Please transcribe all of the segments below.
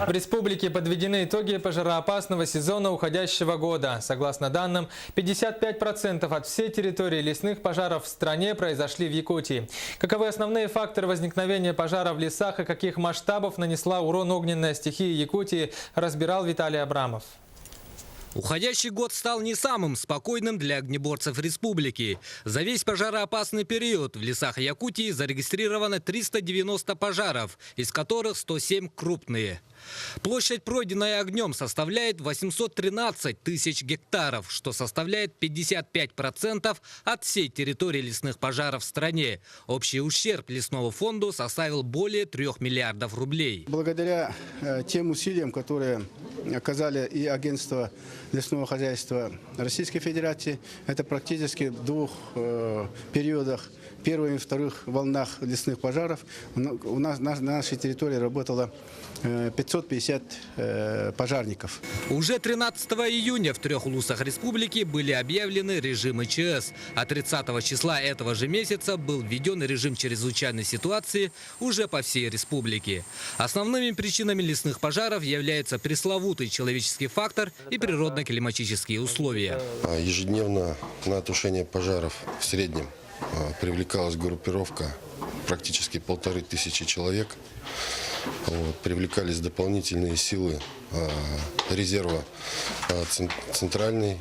В республике подведены итоги пожароопасного сезона уходящего года. Согласно данным, 55% от всей территории лесных пожаров в стране произошли в Якутии. Каковы основные факторы возникновения пожара в лесах и каких масштабов нанесла урон огненная стихия Якутии, разбирал Виталий Абрамов. Уходящий год стал не самым спокойным для огнеборцев республики. За весь пожароопасный период в лесах Якутии зарегистрировано 390 пожаров, из которых 107 крупные. Площадь, пройденная огнем, составляет 813 тысяч гектаров, что составляет 55% от всей территории лесных пожаров в стране. Общий ущерб лесному фонду составил более 3 миллиардов рублей. Благодаря тем усилиям, которые оказали и агентство лесного хозяйства Российской Федерации, это практически в двух периодах, первых и вторых волнах лесных пожаров, у нас на нашей территории работало 550 пожарников. Уже 13 июня в 3 улусах республики были объявлены режимы ЧС. А 30 числа этого же месяца был введен режим чрезвычайной ситуации уже по всей республике. Основными причинами лесных пожаров являются пресловутый человеческий фактор и природно-климатические условия. Ежедневно на тушение пожаров в среднем привлекалась группировка практически 1500 человек. Привлекались дополнительные силы резерва центральной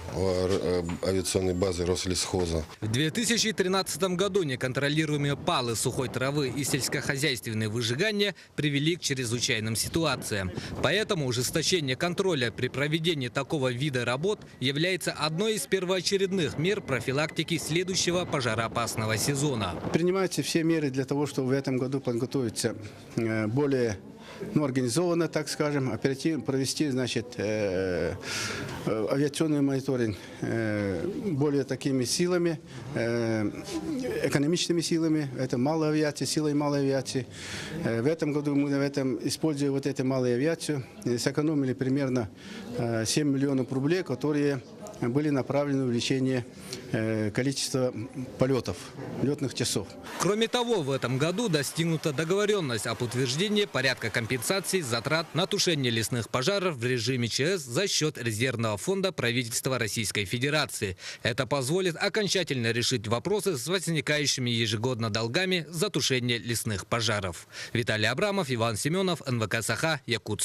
авиационной базы Рослесхоза. В 2013 году неконтролируемые палы сухой травы и сельскохозяйственные выжигания привели к чрезвычайным ситуациям. Поэтому ужесточение контроля при проведении такого вида работ является одной из первоочередных мер профилактики следующего пожароопасного сезона. Принимаются все меры для того, чтобы в этом году подготовиться более организованно, так скажем, оперативно провести, авиационный мониторинг более такими силами, экономичными силами, это малая авиация, силой малой авиации. В этом году мы используя эту малую авиацию, сэкономили примерно 7 миллионов рублей, которые были направлены в увеличение количества полетов, летных часов. Кроме того, в этом году достигнута договоренность об утверждении порядка компенсации затрат на тушение лесных пожаров в режиме ЧС за счет резервного фонда правительства Российской Федерации. Это позволит окончательно решить вопросы с возникающими ежегодно долгами за тушение лесных пожаров. Виталий Абрамов, Иван Семенов, НВК Саха, Якутск.